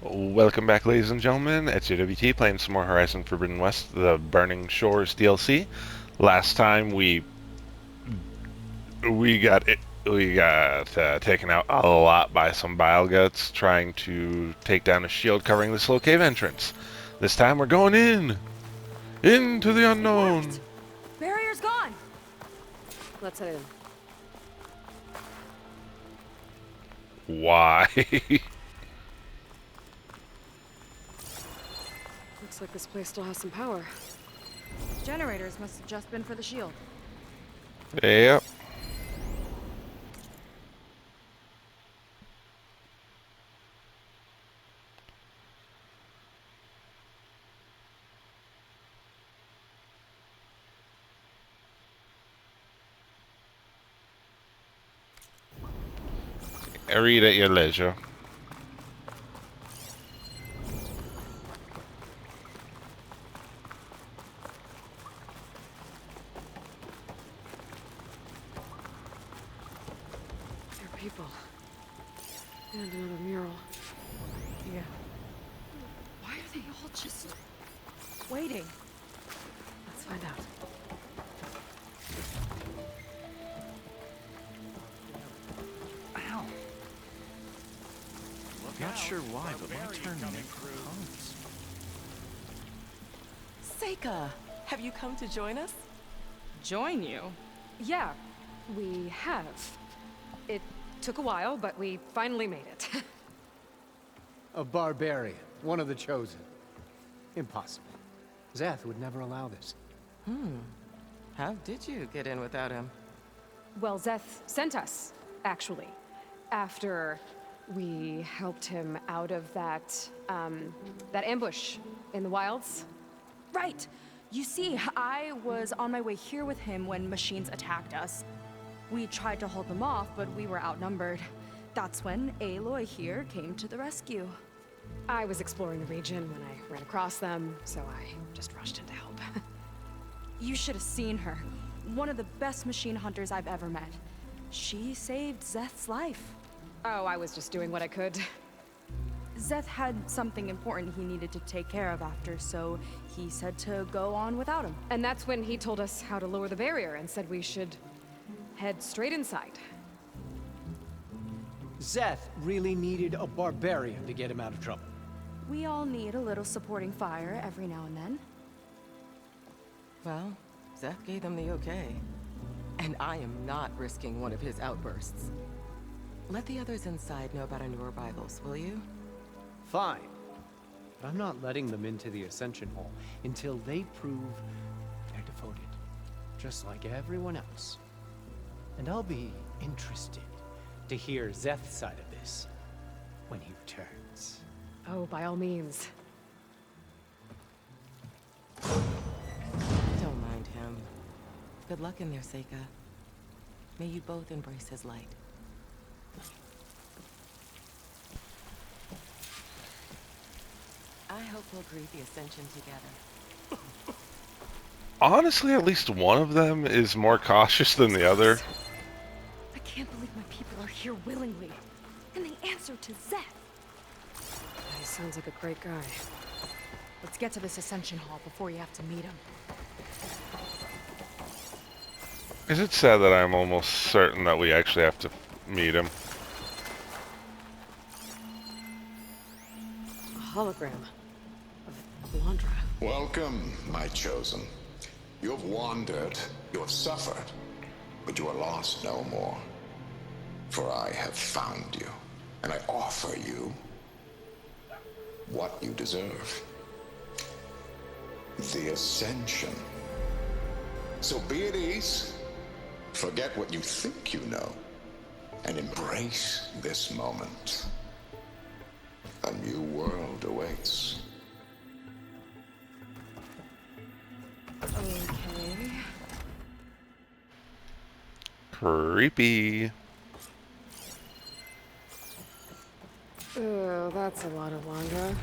Welcome back, ladies and gentlemen. It's UWT playing some more Horizon Forbidden West, the Burning Shores DLC. Last time we got taken out a lot by some bile guts trying to take down a shield covering this little cave entrance. This time we're going into the It unknown. worked! Barrier's gone! Let's head in. Why? Looks like this place still has some power. Generators must have just been for the shield. Yep. Read at your leisure. There are people. And another mural. Yeah. Why are they all just waiting? Let's find out. Ow. Not sure why, but my turn never comes. Seika, have you come to join us? Join you? Yeah, we have. It took a while, but we finally made it. A barbarian, one of the chosen. Impossible. Zeth would never allow this. How did you get in without him? Well, Zeth sent us, actually. After we helped him out of that ambush in the wilds. Right. You see, I was on my way here with him when machines attacked us. We tried to hold them off, but we were outnumbered. That's when Aloy here came to the rescue. I was exploring the region when I ran across them, so I just rushed in to help. You should have seen her. One of the best machine hunters I've ever met. She saved Zeth's life. Oh, I was just doing what I could. Zeth had something important he needed to take care of after, so he said to go on without him. And that's when he told us how to lower the barrier and said we should head straight inside. Zeth really needed a barbarian to get him out of trouble. We all need a little supporting fire every now and then. Well, Zeth gave them the okay. And I am not risking one of his outbursts. Let the others inside know about our new arrivals, will you? Fine. But I'm not letting them into the Ascension Hall until they prove they're devoted. Just like everyone else. And I'll be interested to hear Zeth's side of this when he returns. Oh, by all means. Don't mind him. Good luck in there, Seika. May you both embrace his light. I hope we'll greet the Ascension together. Honestly, at least one of them is more cautious than the other. I can't believe my people are here willingly. And they answered to Zeth. He sounds like a great guy. Let's get to this Ascension Hall before you have to meet him. Is it sad that I'm almost certain that we actually have to meet him? A hologram of Landra. Welcome, my chosen. You have wandered, you have suffered, but you are lost no more. For I have found you, and I offer you what you deserve. The Ascension. So be at ease, forget what you think you know, and embrace this moment. A new world awaits. Okay. Creepy. Oh, that's a lot of Landra.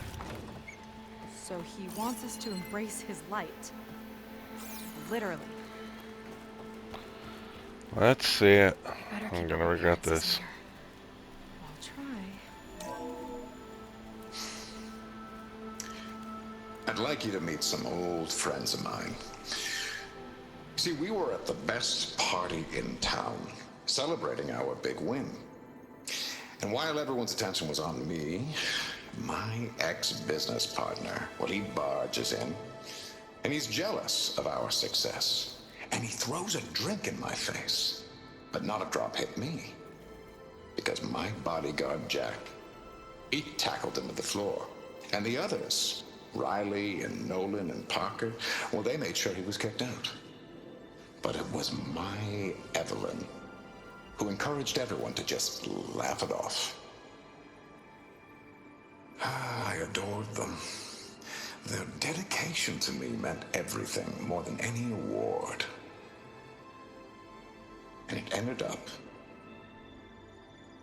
So he wants us to embrace his light. Literally. Let's see it. Better I'm keep gonna our regret appearances this. here. I'll try. I'd like you to meet some old friends of mine. See, we were at the best party in town, celebrating our big win. And while everyone's attention was on me, my ex-business partner, well, he barges in, and he's jealous of our success. And he throws a drink in my face, but not a drop hit me. Because my bodyguard, Jack, he tackled him to the floor. And the others, Riley and Nolan and Parker, well, they made sure he was kicked out. But it was my Evelyn who encouraged everyone to just laugh it off. I adored them. Their dedication to me meant everything, more than any award. And it ended up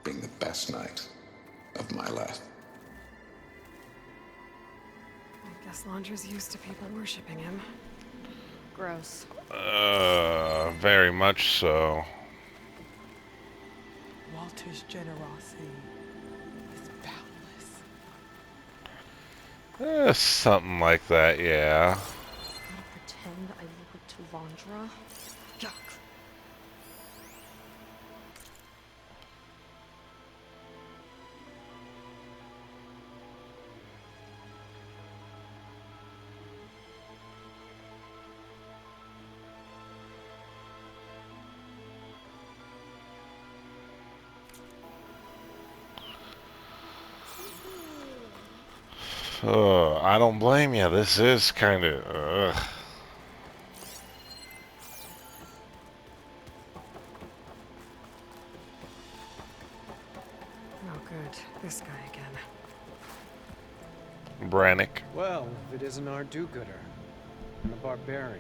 being the best night of my life. I guess Laundra's used to people worshipping him. Gross. Very much so. Walter's generosity is boundless. Something like that, yeah. Gotta pretend I look up to Laundra. Yuck. I don't blame you. This is kind of... Oh, good. This guy again. Brannick. Well, if it isn't our do-gooder, and a barbarian.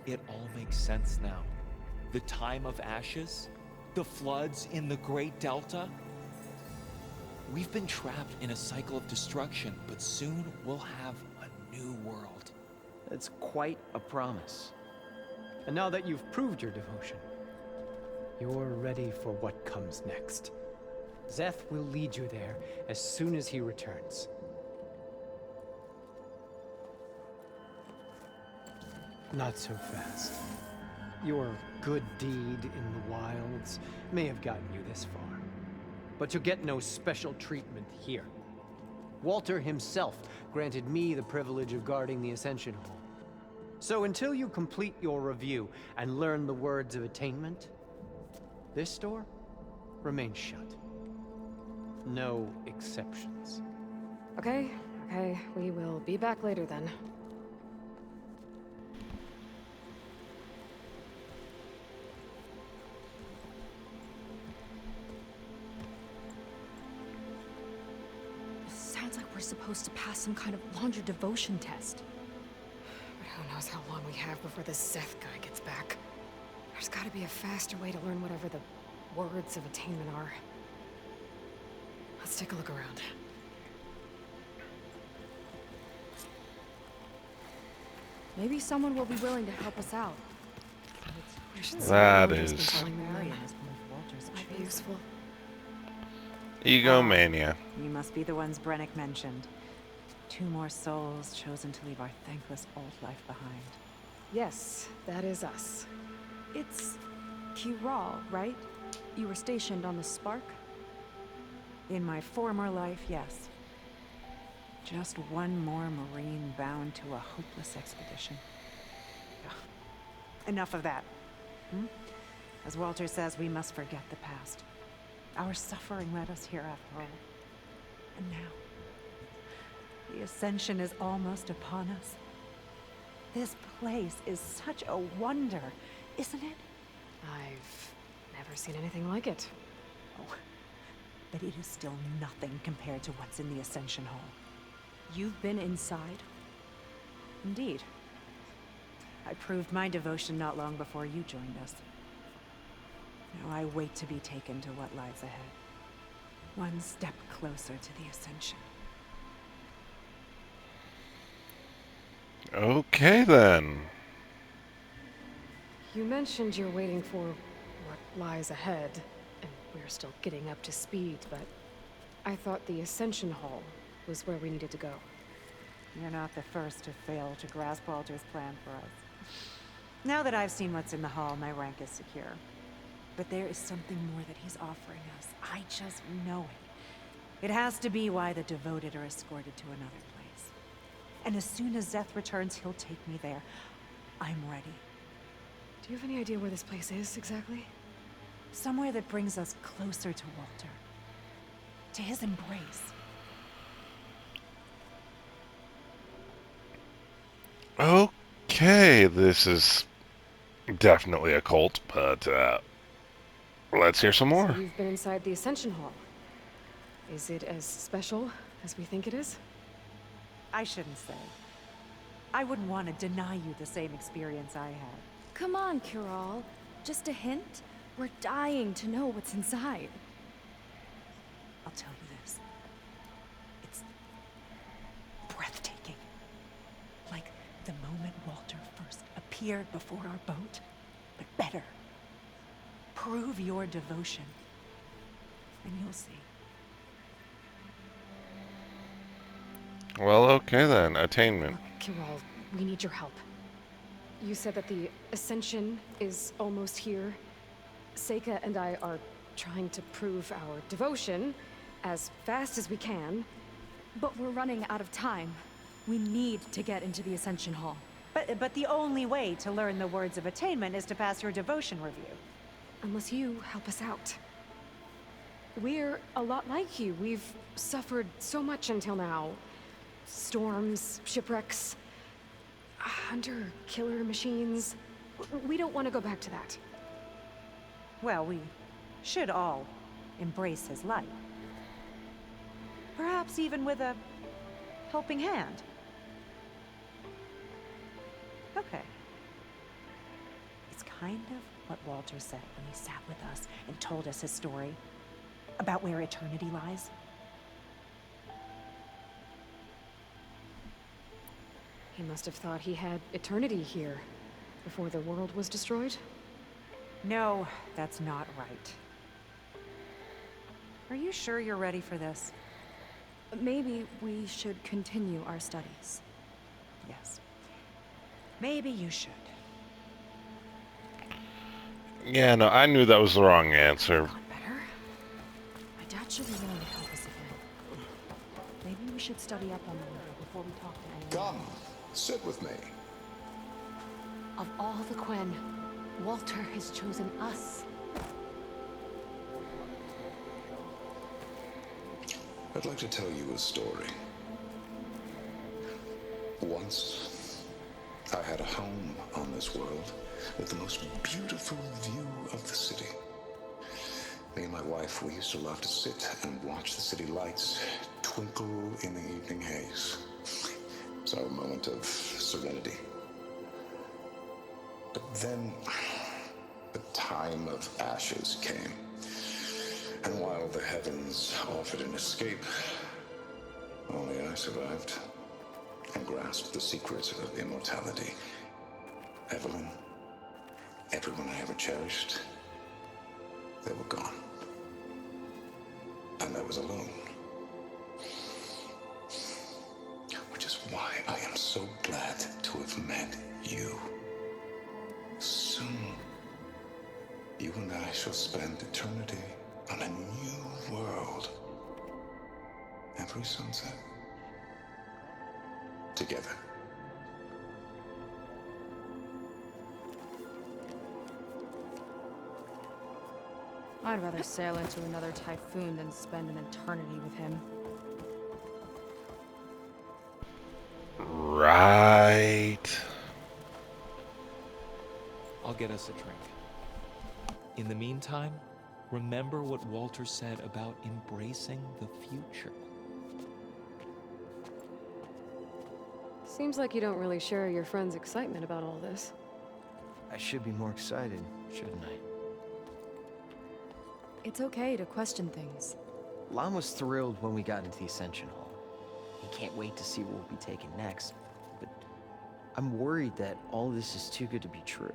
It all makes sense now. The time of ashes, the floods in the Great Delta. We've been trapped in a cycle of destruction, but soon we'll have a new world. It's quite a promise. And now that you've proved your devotion, you're ready for what comes next. Zeth will lead you there as soon as he returns. Not so fast. Your good deed in the wilds may have gotten you this far, but you'll get no special treatment here. Walter himself granted me the privilege of guarding the Ascension Hall. So until you complete your review and learn the words of attainment, this door remains shut. No exceptions. Okay, we will be back later then. Sounds like we're supposed to pass some kind of Laundra devotion test. But who knows how long we have before this Seth guy gets back. There's gotta be a faster way to learn whatever the words of attainment are. Let's take a look around. Maybe someone will be willing to help us out. I should see That what Laundra's been is telling them. Barbarian is one of Walter's Might be chosen. useful. egomania. You must be the ones Brennick mentioned. 2 more souls chosen to leave our thankless old life behind. Yes, that is us. It's Kiral, right? You were stationed on the Spark? In my former life, yes. Just one more Marine bound to a hopeless expedition. Ugh. Enough of that. As Walter says, we must forget the past. Our suffering led us here after all. And now, the Ascension is almost upon us. This place is such a wonder, isn't it? I've never seen anything like it. Oh, but it is still nothing compared to what's in the Ascension Hall. You've been inside? Indeed. I proved my devotion not long before you joined us. Now I wait to be taken to what lies ahead. One step closer to the Ascension. Okay, then. You mentioned you're waiting for what lies ahead, and we're still getting up to speed, but I thought the Ascension Hall was where we needed to go. You're not the first to fail to grasp Walter's plan for us. Now that I've seen what's in the hall, my rank is secure. But there is something more that he's offering us. I just know it. It has to be why the devoted are escorted to another place. And as soon as Zeth returns, he'll take me there. I'm ready. Do you have any idea where this place is, exactly? Somewhere that brings us closer to Walter. To his embrace. Okay, this is definitely a cult, but let's hear some more. So you've been inside the Ascension Hall. Is it as special as we think it is? I shouldn't say. I wouldn't want to deny you the same experience I had. Come on, Kiral. Just a hint? We're dying to know what's inside. I'll tell you this. It's breathtaking. Like the moment Walter first appeared before our boat, but better. Prove your devotion, and you'll see. Well, okay then. Attainment. Kiral, we need your help. You said that the Ascension is almost here. Seika and I are trying to prove our devotion as fast as we can. But we're running out of time. We need to get into the Ascension Hall. But the only way to learn the words of attainment is to pass your devotion review. Unless you help us out. We're a lot like you. We've suffered so much until now. Storms, shipwrecks, hunter-killer machines. We don't want to go back to that. Well, we should all embrace his light. Perhaps even with a helping hand. Okay. It's kind of what Walter said when he sat with us and told us his story about where eternity lies. He must have thought he had eternity here before the world was destroyed. No, that's not right. Are you sure you're ready for this? Maybe we should continue our studies. Yes. Maybe you should. Yeah, no, I knew that was the wrong answer. Gone better? My dad should be willing to help us again. Maybe we should study up on the river before we talk to anyone. Come, sit with me. Of all the Quen, Walter has chosen us. I'd like to tell you a story. Once, I had a home on this world with the most beautiful view of the city. Me and my wife, we used to love to sit and watch the city lights twinkle in the evening haze. It's our moment of serenity. But then, the time of ashes came. And while the heavens offered an escape, only I survived and grasped the secrets of immortality. Evelyn, everyone I ever cherished, they were gone. And I was alone. Which is why I am so glad to have met you. Soon, you and I shall spend eternity on a new world. Every sunset. Together. I'd rather sail into another typhoon than spend an eternity with him. Right. I'll get us a drink. In the meantime, remember what Walter said about embracing the future. Seems like you don't really share your friend's excitement about all this. I should be more excited, shouldn't I? It's okay to question things. Lon was thrilled when we got into the Ascension Hall. He can't wait to see where we'll be taken next. But I'm worried that all this is too good to be true.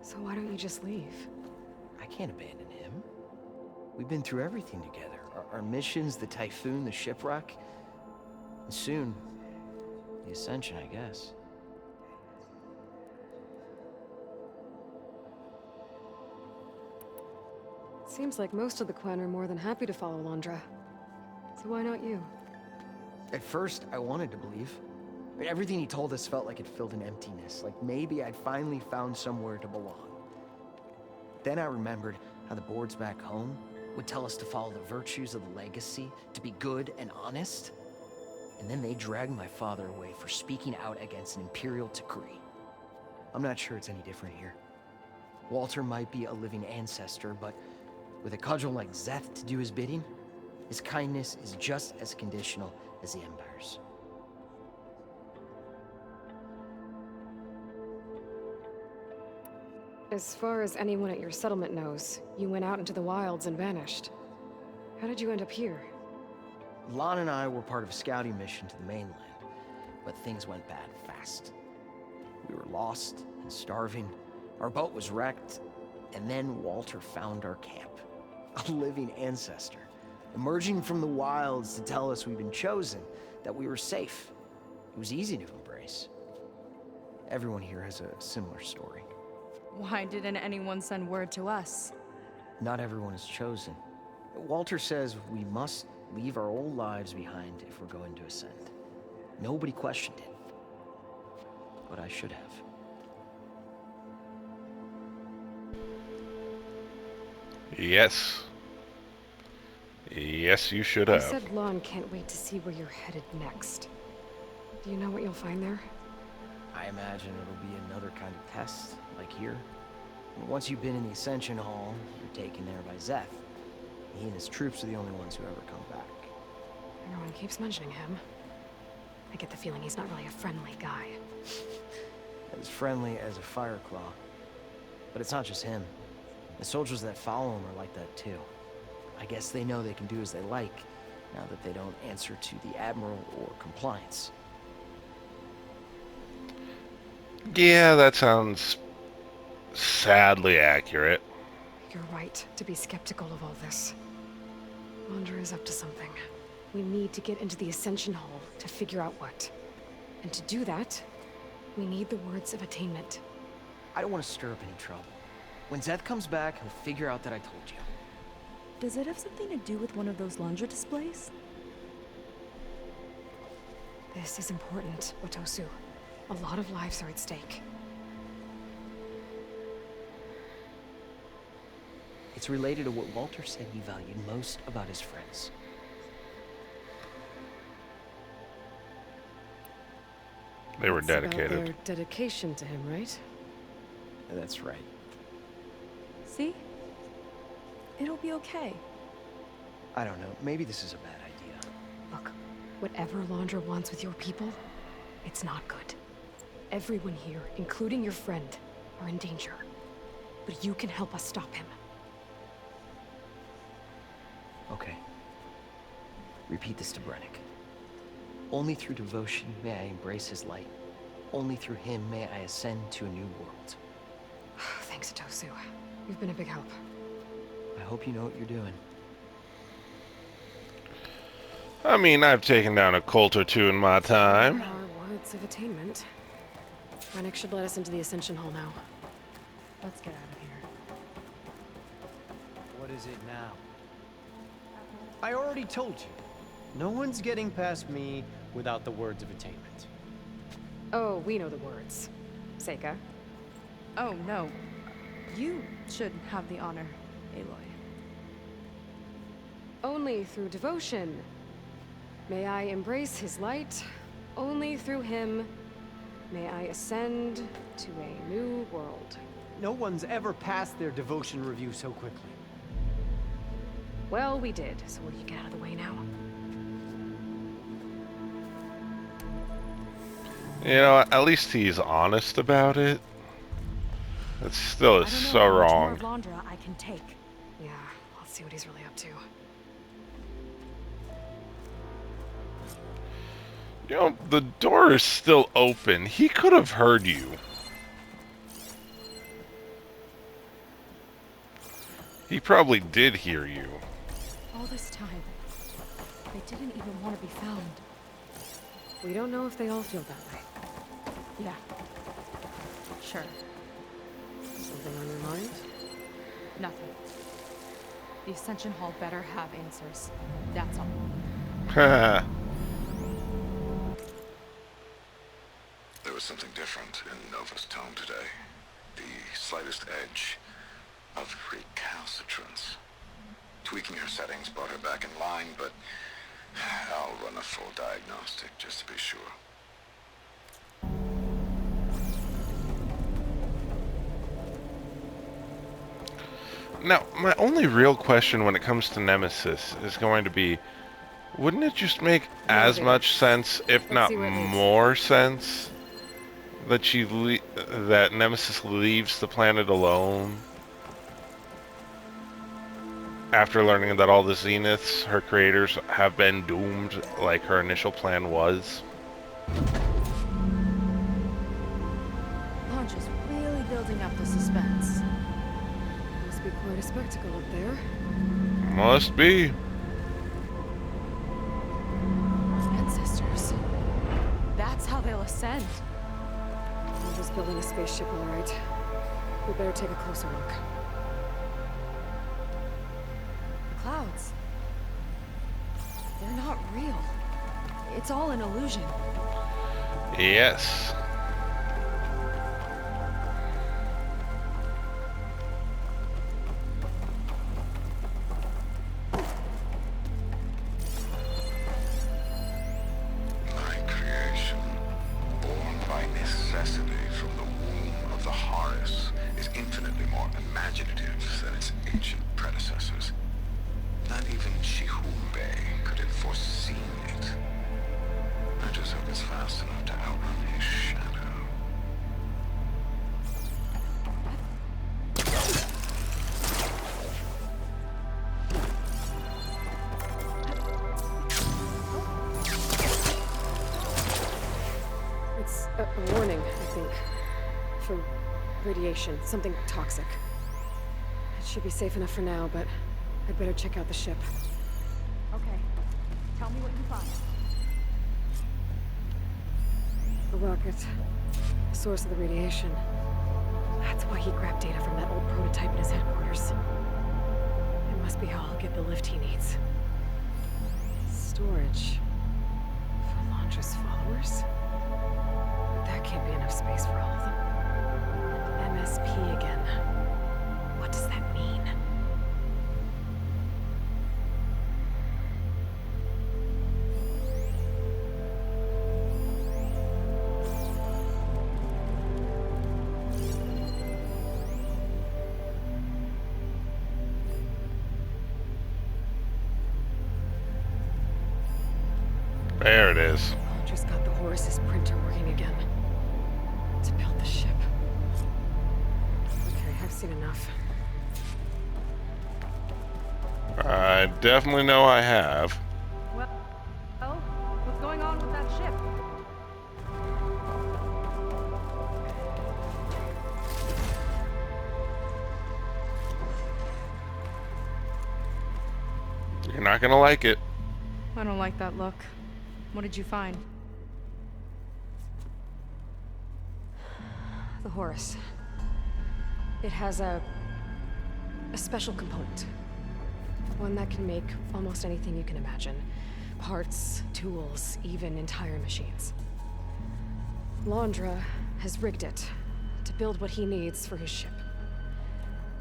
So why don't you just leave? I can't abandon him. We've been through everything together. Our missions, the typhoon, the shipwreck. And soon, the Ascension, I guess. Seems like most of the clan are more than happy to follow Londra. So why not you? At first, I wanted to believe. I mean, everything he told us felt like it filled an emptiness, like maybe I'd finally found somewhere to belong. Then I remembered how the boards back home would tell us to follow the virtues of the legacy, to be good and honest. And then they dragged my father away for speaking out against an imperial decree. I'm not sure it's any different here. Walter might be a living ancestor, but with a cudgel like Zeth to do his bidding, his kindness is just as conditional as the Empire's. As far as anyone at your settlement knows, you went out into the wilds and vanished. How did you end up here? Lon and I were part of a scouting mission to the mainland, but things went bad fast. We were lost and starving, our boat was wrecked, and then Walter found our camp. A living ancestor, emerging from the wilds to tell us we'd been chosen, that we were safe. It was easy to embrace. Everyone here has a similar story. Why didn't anyone send word to us? Not everyone is chosen. Walter says we must leave our old lives behind if we're going to ascend. Nobody questioned it. But I should have. Yes. Yes, you should You have. said Lon can't wait to see where you're headed next. Do you know what you'll find there? I imagine it'll be another kind of test, like here. Once you've been in the Ascension Hall, you're taken there by Zeth. He and his troops are the only ones who ever come back. Everyone keeps mentioning him. I get the feeling he's not really a friendly guy. As friendly as a Fireclaw. But it's not just him. The soldiers that follow him are like that too. I guess they know they can do as they like, now that they don't answer to the Admiral or compliance. Yeah, that sounds sadly accurate. You're right to be skeptical of all this. Londra is up to something. We need to get into the Ascension Hall to figure out what. And to do that, we need the words of attainment. I don't want to stir up any trouble. When Zeth comes back, he'll figure out that I told you. Does it have something to do with one of those Londra displays? This is important, Otosu. A lot of lives are at stake. It's related to what Walter said he valued most about his friends. They were It's about dedicated. their dedication to him, right? That's right. See? It'll be okay. I don't know, maybe this is a bad idea. Look, whatever Londra wants with your people, it's not good. Everyone here, including your friend, are in danger. But you can help us stop him. Okay. Repeat this to Brennick. Only through devotion may I embrace his light. Only through him may I ascend to a new world. Thanks, Otosu. You've been a big help. I hope you know what you're doing. I mean, I've taken down a cult or two in my time. Our words of attainment. Rennick should let us into the Ascension Hall now. Let's get out of here. What is it now? I already told you. No one's getting past me without the words of attainment. Oh, we know the words. Seika. Oh, no. You should have the honor, Aloy. Only through devotion. May I embrace his light. Only through him may I ascend to a new world. No one's ever passed their devotion review so quickly. Well, we did, so will you get out of the way now? You know, at least he's honest about it. It still is I don't know so how much wrong. more of Londra I can take. Yeah, let's see what he's really up to. You know, the door is still open. He could have heard you. He probably did hear you. All this time, they didn't even want to be found. We don't know if they all feel that way. Yeah. Sure. Something on your mind? Nothing. The Ascension Hall better have answers. That's all. Haha. There was something different in Nova's tone today. The slightest edge of recalcitrance. Tweaking her settings brought her back in line, but I'll run a full diagnostic just to be sure. Now, my only real question when it comes to Nemesis is going to be, wouldn't it just make as much sense, if Let's not see where it leads. more sense, that that Nemesis leaves the planet alone after learning that all the Zeniths, her creators, have been doomed like her initial plan was? Launch is really building up the suspense. Must be quite a spectacle up there. Must be. Ancestors. That's how they'll ascend. I'm just building a spaceship, all right. We better take a closer look. The clouds. They're not real. It's all an illusion. Yes. My creation, born by necessity from the womb of the Horus, is infinitely more imaginative than its ancient predecessors. Not even Chihumbe could have foreseen it. I just hope it's fast enough to outrun his shadow. It's a warning, I think. For radiation, something toxic. It should be safe enough for now, but I'd better check out the ship. Okay. Tell me what you find. A rocket. The source of the radiation. That's why he grabbed data from that old prototype in his headquarters. It must be how I'll get the lift he needs. Storage. For Londra's followers? But that can't be enough space for all of them. And MSP again. What does that mean? There it is. Just got the Horus's printer working again. To build the ship. Okay, I've seen enough. I definitely know I have. Well, what's going on with that ship? You're not gonna like it. I don't like that look. What did you find? The Horus. It has a special component. One that can make almost anything you can imagine. Parts, tools, even entire machines. Londra has rigged it to build what he needs for his ship.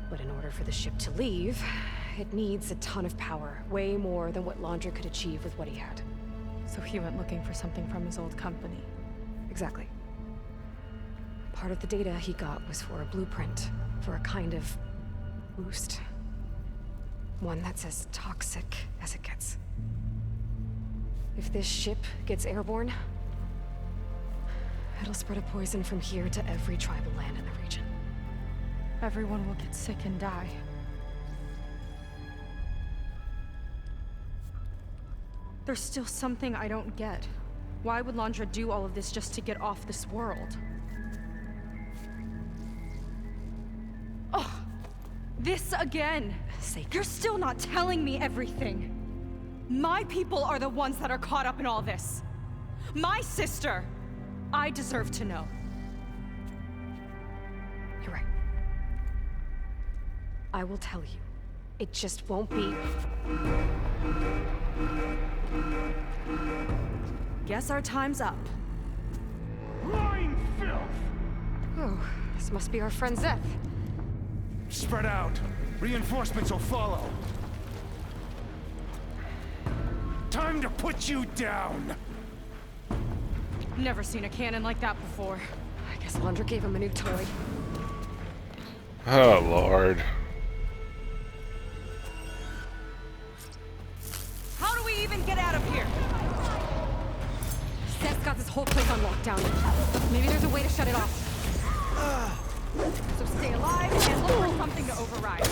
But in order for the ship to leave, it needs a ton of power, way more than what Londra could achieve with what he had. So he went looking for something from his old company. Exactly. Part of the data he got was for a blueprint, for a kind of boost. One that's as toxic as it gets. If this ship gets airborne, it'll spread a poison from here to every tribal land in the region. Everyone will get sick and die. There's still something I don't get. Why would Londra do all of this just to get off this world? Oh, this again! You're still not telling me everything! My people are the ones that are caught up in all this! My sister! I deserve to know. You're right. I will tell you. It just won't be... Guess our time's up. Lying filth! Oh, this must be our friend Zeth. Spread out. Reinforcements will follow. Time to put you down! Never seen a cannon like that before. I guess Lundra gave him a new toy. Oh, Lord. How do we even get out of here? Zeth's got this whole place on lockdown. Maybe there's a way to shut it off. So stay alive and look for something to override.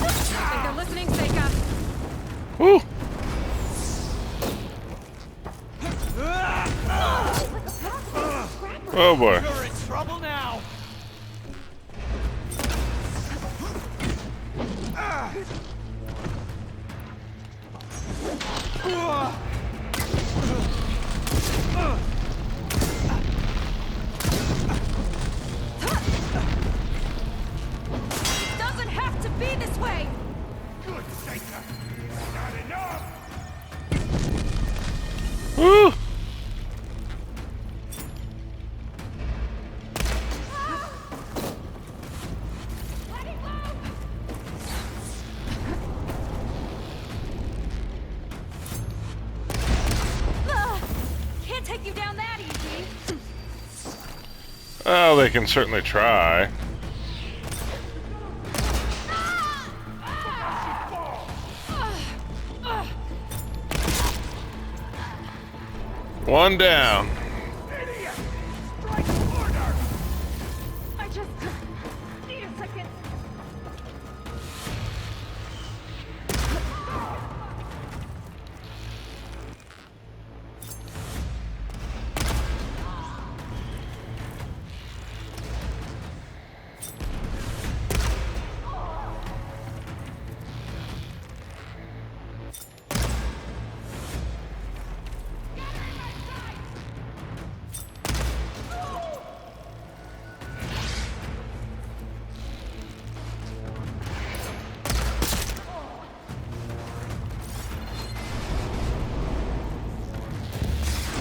I think they're listening, Seika. Woo! Oh boy. You're in trouble now! It doesn't have to be this way! Good Seika! Not enough! Woo! Can't take you down that easy. Oh, they can certainly try. One down. Idiot! Strike harder! I just need a second.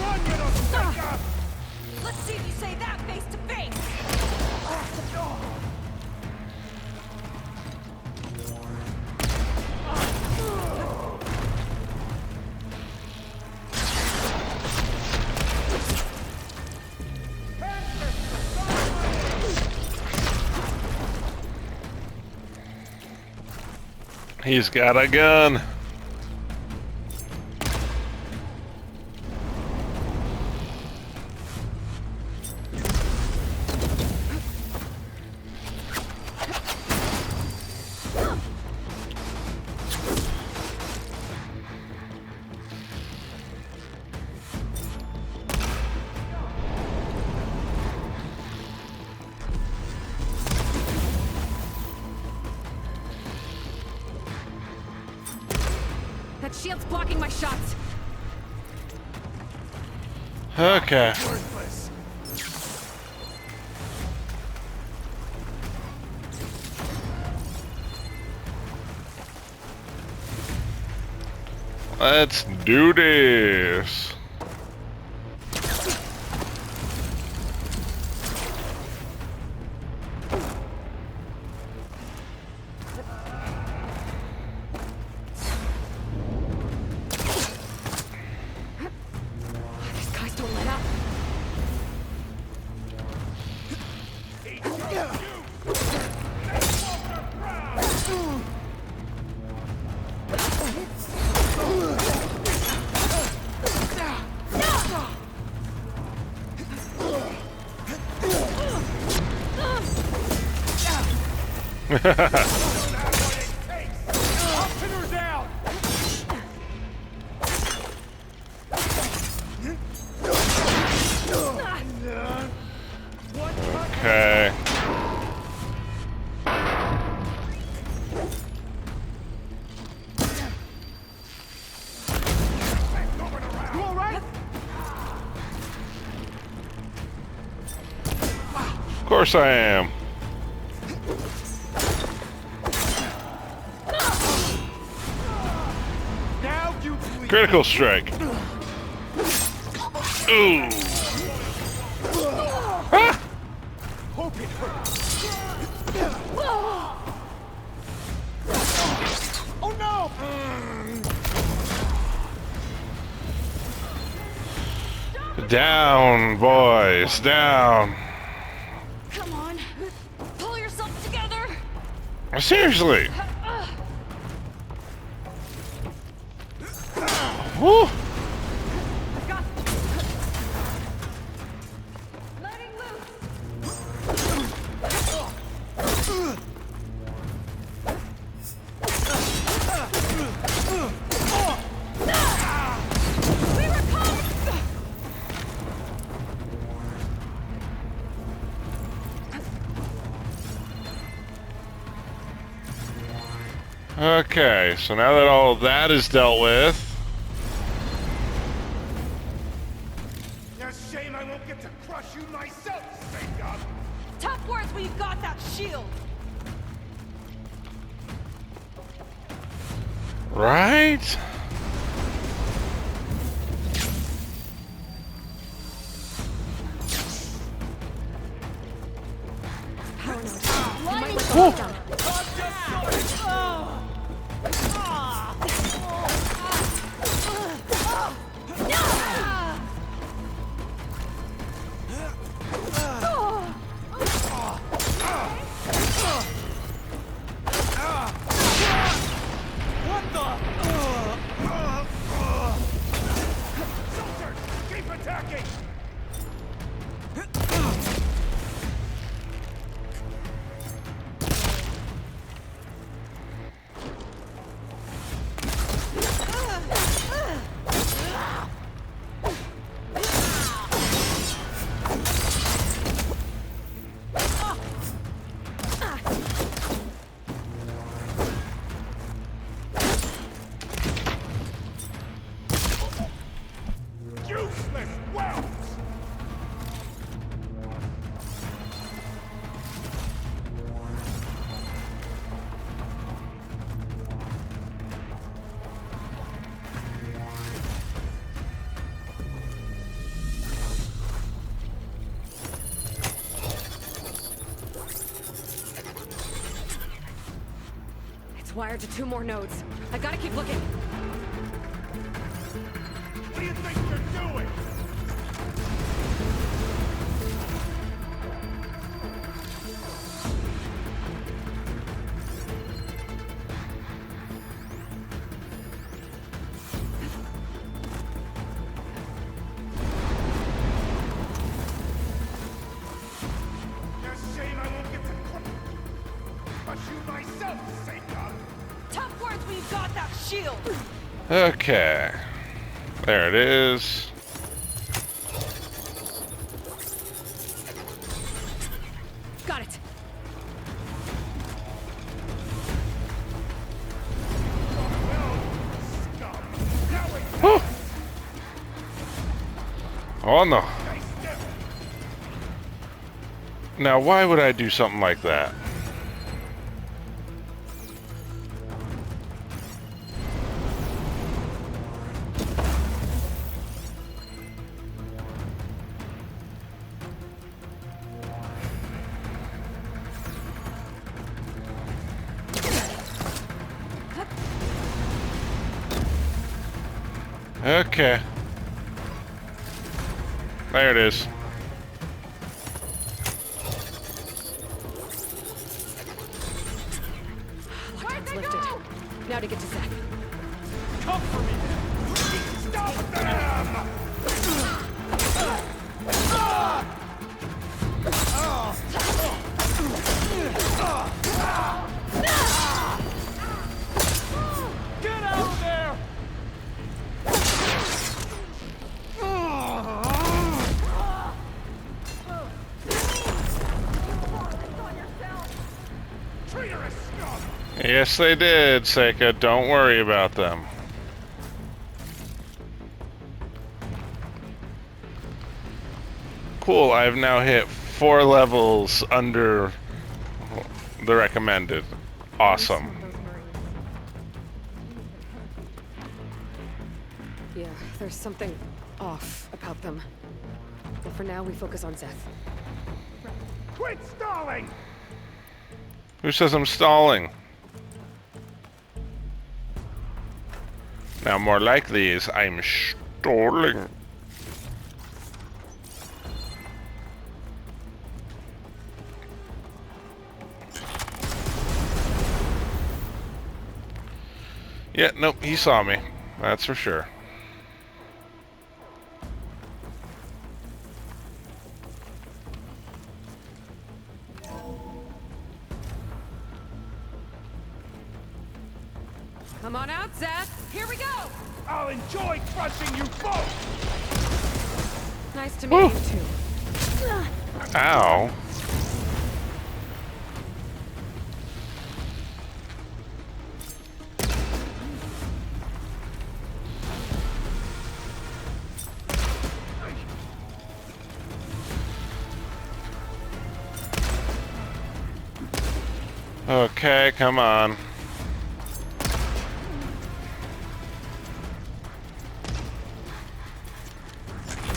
Run, little Seika! Let's see if you say that face to face. He's got a gun. That shield's blocking my shots. Okay. Worthless! Let's do this. These guys don't let up. Okay. course I am. Now you bleed. Critical strike. Ooh. Ah! Hope it hurts. Oh no! Down, boys, down. Come on. Pull yourself together. Seriously. Woo. Letting loose. We were caught. Okay, so now that all of that is dealt with, It's a shame I won't get to crush you myself, Seika. Tough words when you've got that shield. right? Woo. Soldiers, keep attacking! Useless wells! It's wired to 2 more nodes. I gotta keep looking. What do you think you're doing? It's a shame I won't get to crush you myself, Seika. Tough words when you've got that shield. Okay. There it is. Got it. Scum. Now it's Woo. Oh no. nice still. Now why would I do something like that? Okay. There it is. Lockdown's lifted. Now to get to Zack. Come for me! Stop them! Get out there! Traitorous scum! Yes, they did, Seika. Don't worry about them. Cool, I've now hit 4 levels under the recommended. Awesome. Yeah, there's something off about them. But for now, we focus on Zeth. Quit stalling! Who says I'm stalling? Now, more likely is I'm stalling. Yeah, nope, he saw me. That's for sure. Come on out, Zeth! Here we go! I'll enjoy crushing you both! Nice to meet you, too. Ow. Okay, come on.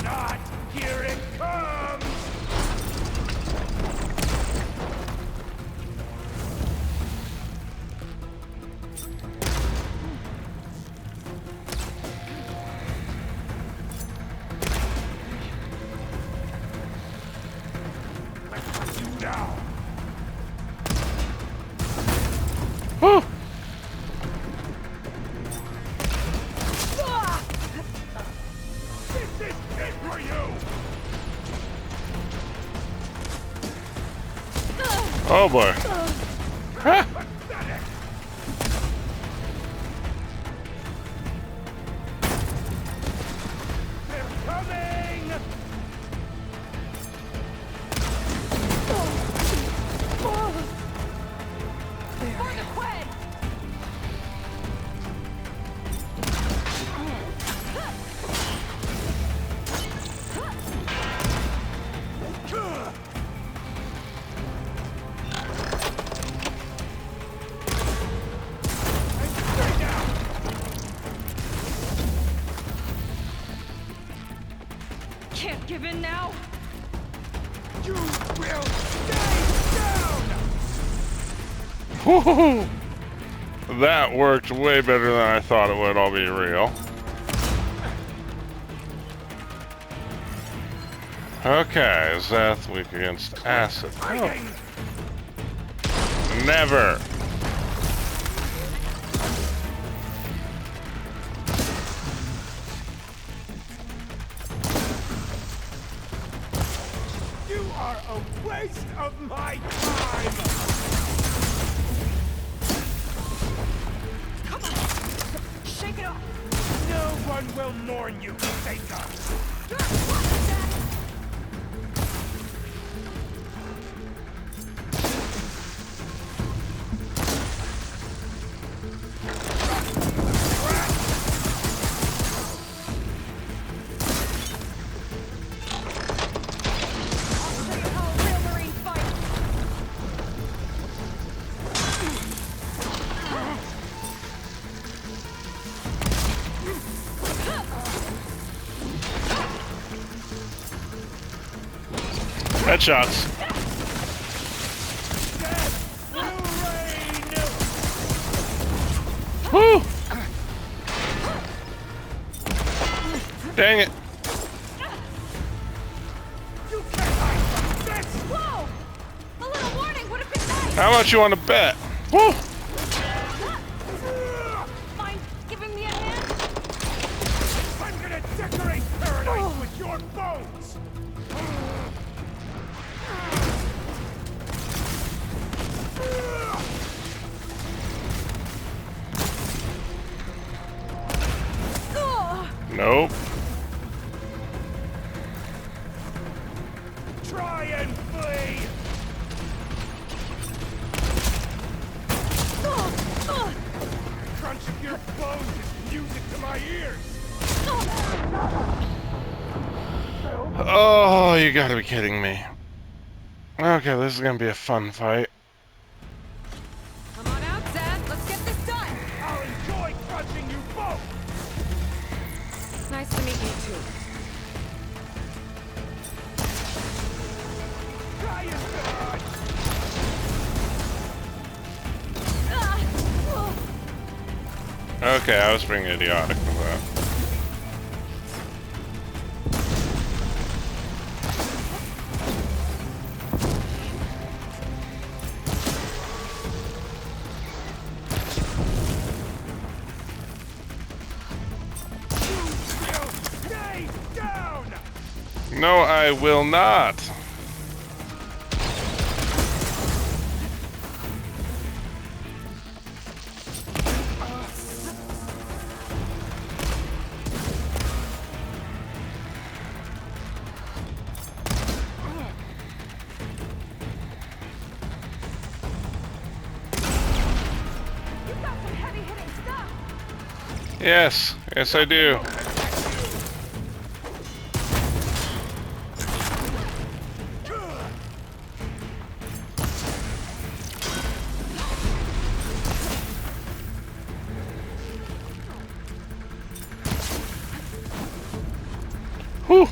Not! Here it comes! I got you now! Whew. This is it for you! Oh boy. Ah. Pathetic! They're coming! For the Qued! Stay down! Can't give in now! You will stay down! Whew. That worked way better than I thought it would, I'll be real. Okay, Zeth weak against acid. Oh. Fighting! Never. You are a waste of my time! Shake it off! No one will mourn you, Seika! Headshots. Woo! Dang it. Whoa! A little warning would have been nice! How much you want to bet? Woo! Mind giving me a hand? I'm gonna decorate paradise with your bones! Nope. Try and flee! Crunch of your bones is music to my ears! Oh, you gotta be kidding me. Okay, this is gonna be a fun fight. Come on out, Zed. Let's get this done. I'll enjoy crushing you both! Nice to meet you too. Try and dodge! Okay, I was being idiotic with that. Stay down! No, I will not. You've got some heavy-hitting stuff. Yes, yes I do. Whew.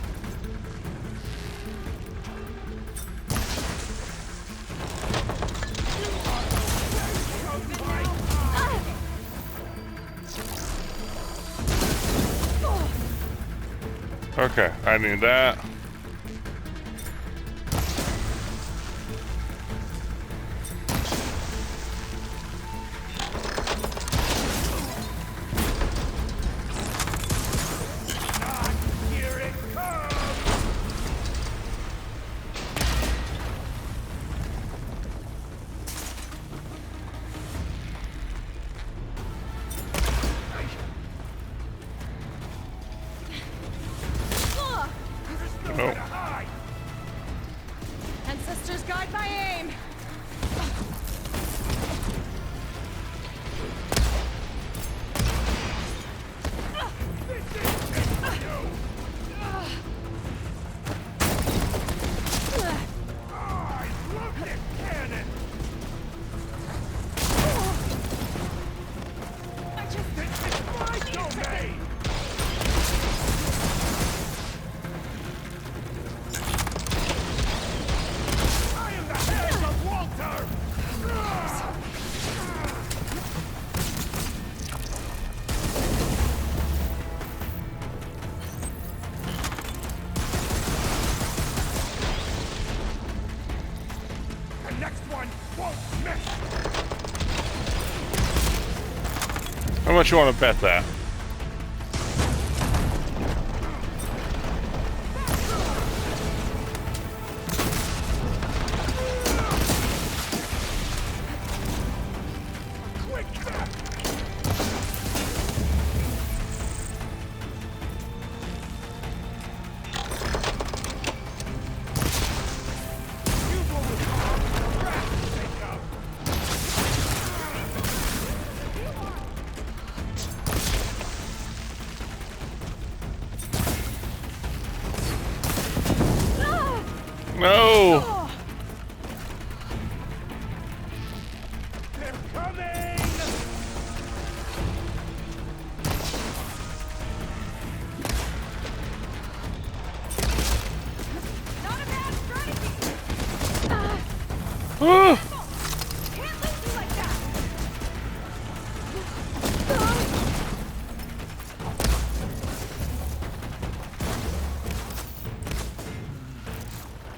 Okay, I need that. Here it comes! There's nowhere to hide! Ancestors guide my aim. This is it for you! I love this cannon! This is my domain! I am the head of Walter! The next one won't miss! How much you want to bet that? Quick! You will recall wrath, Jacob! No! They're coming! Not a bad strategy. Ah! Can't lose you like that.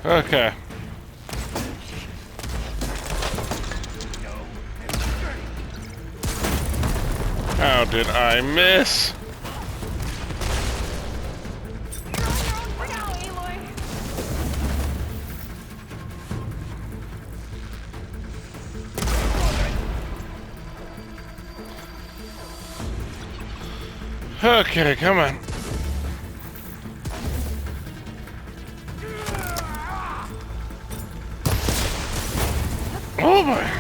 Okay. How did I miss? You're on your own for now, Aloy. Okay, come on. Oh my.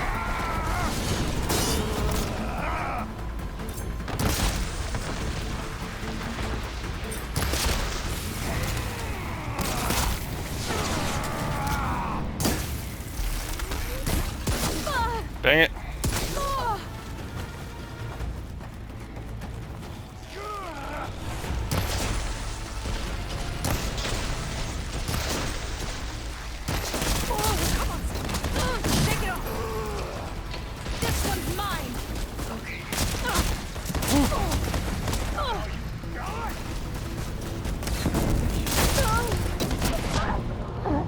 Dang it. This one's mine.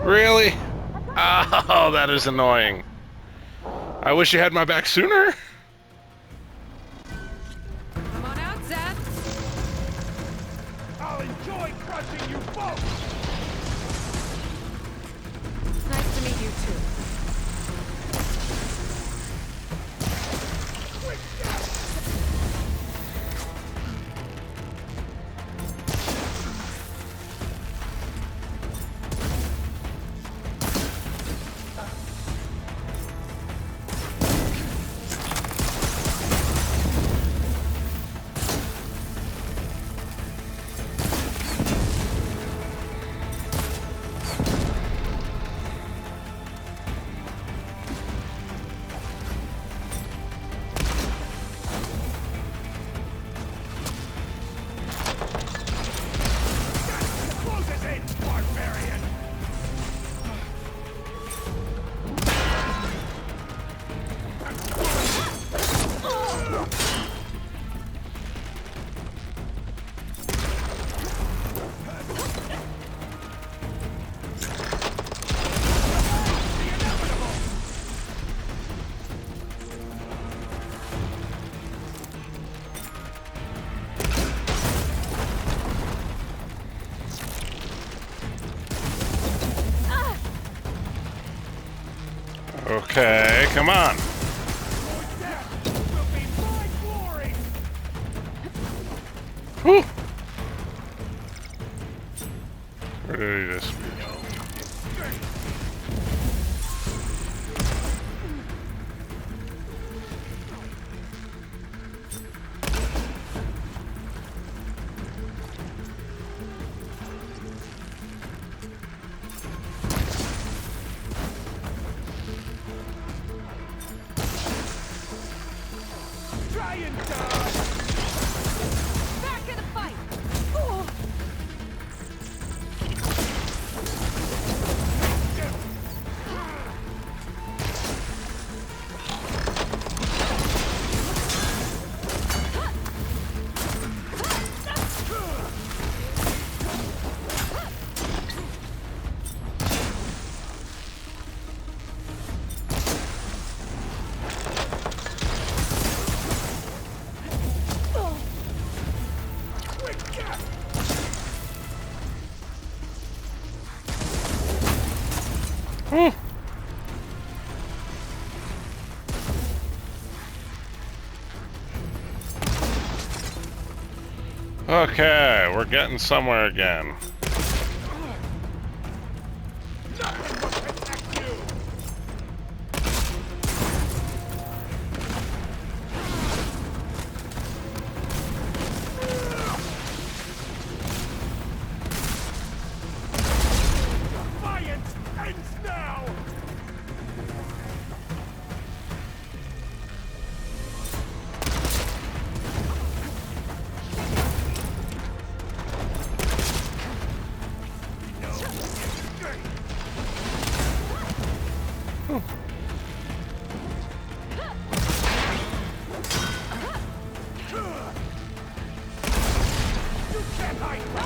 Really? Oh, that is annoying. I wish you had my back sooner. Come on out, Zeth. I'll enjoy crushing you both! Nice to meet you too. Close it in, barbarian! Okay, come on. Your death will be my glory! Whew. Where did he just... Try and dodge! Back in the fight. Quick death! Okay, we're getting somewhere again. Nothing will protect you! Defiance ends now!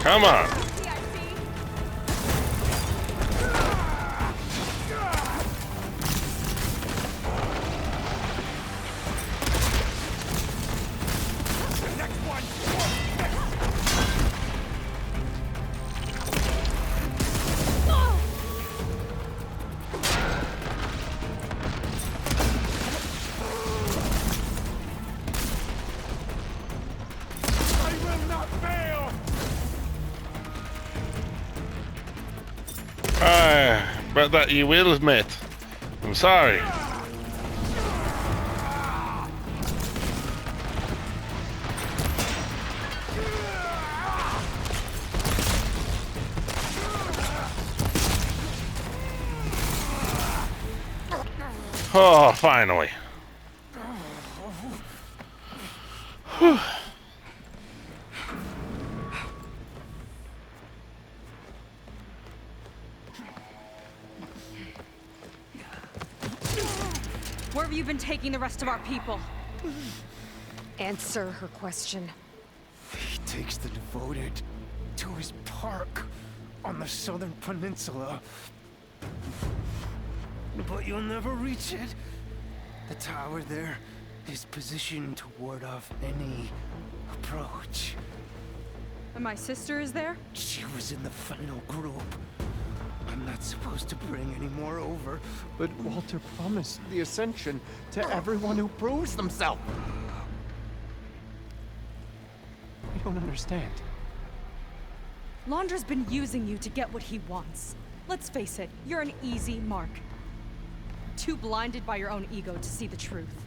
Come on. The next one! I will not fail! But that you will admit. I'm sorry. Oh, finally. Where have you been taking the rest of our people? Answer her question. He takes the devoted to his park on the southern peninsula. But you'll never reach it. The tower there is positioned to ward off any approach. And my sister is there? She was in the final group. I'm not supposed to bring any more over. But Walter promised the Ascension to everyone who proves themselves. I don't understand. Londra's been using you to get what he wants. Let's face it, you're an easy mark. Too blinded by your own ego to see the truth.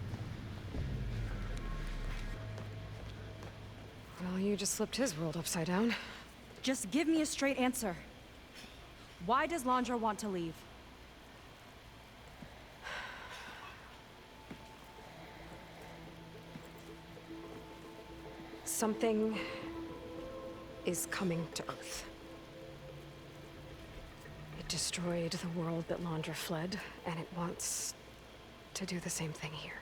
Well, you just flipped his world upside down. Just give me a straight answer. Why does Londra want to leave? Something is coming to Earth. It destroyed the world that Londra fled, and it wants to do the same thing here.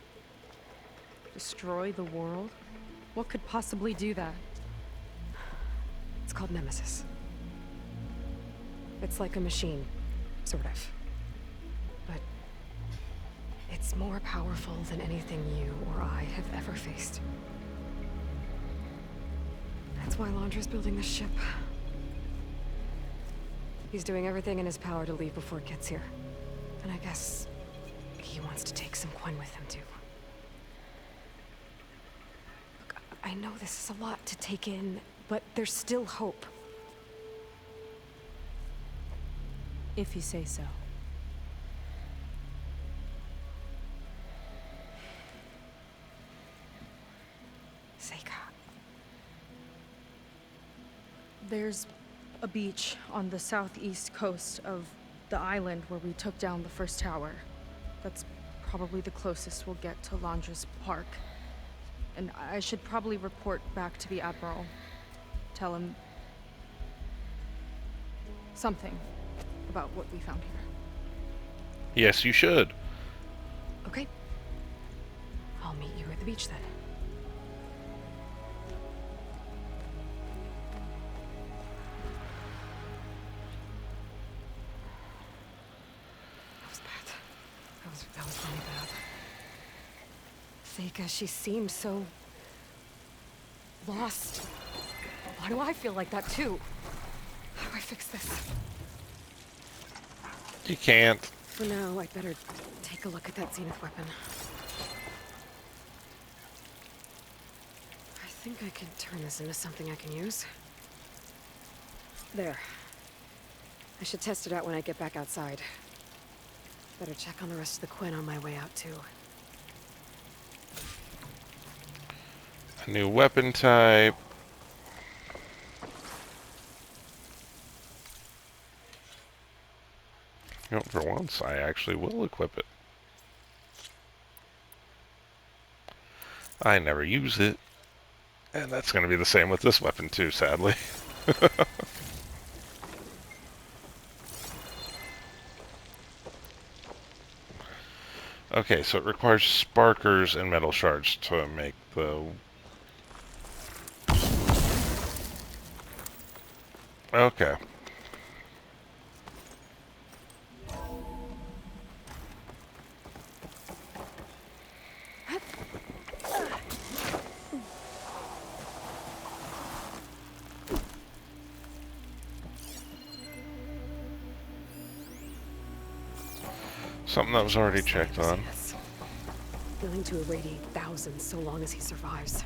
Destroy the world? What could possibly do that? It's called Nemesis. It's like a machine, sort of. But it's more powerful than anything you or I have ever faced. That's why Londra's building this ship. He's doing everything in his power to leave before it gets here. And I guess he wants to take some Quen with him, too. Look, I know this is a lot to take in, but there's still hope. If you say so. Seika. There's a beach on the southeast coast of the island where we took down the first tower. That's probably the closest we'll get to Londra's park. And I should probably report back to the Admiral. Tell him something about what we found here. Yes, you should. Okay. I'll meet you at the beach then. That was bad. That was really bad. Seika, she seemed so lost. Why do I feel like that too? How do I fix this? You can't. For now, I'd better take a look at that Zenith weapon. I think I can turn this into something I can use. There. I should test it out when I get back outside. Better check on the rest of the Quen on my way out, too. A new weapon type. You know, for once, I actually will equip it. I never use it. And that's going to be the same with this weapon too, sadly. Okay, so it requires sparkers and metal shards to make the... Okay. Something that was already checked on. Willing to irradiate thousands so long as he survives.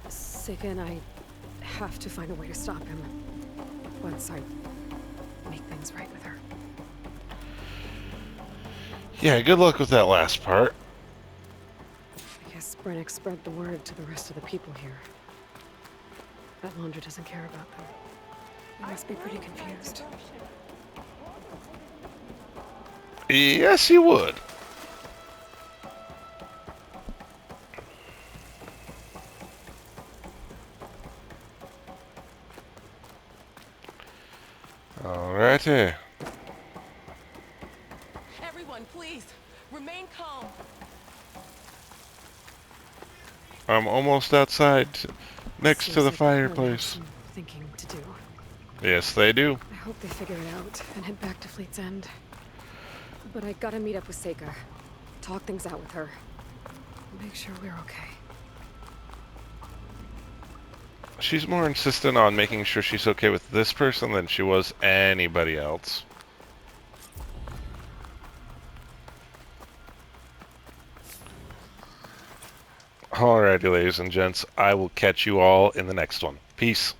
Seika and I have to find a way to stop him. Once I make things right with her. Yeah, good luck with that last part. I guess Brennick spread the word to the rest of the people here. That Londra doesn't care about them. He must be pretty confused. Yes, you would. Alrighty. Everyone, please, remain calm. I'm almost outside, next Seems to the like Horn has fireplace. some thinking to do. Yes, they do. I hope they figure it out and head back to Fleet's End. But I gotta meet up with Seika. Talk things out with her. Make sure we're okay. She's more insistent on making sure she's okay with this person than she was anybody else. Alrighty, ladies and gents, I will catch you all in the next one. Peace.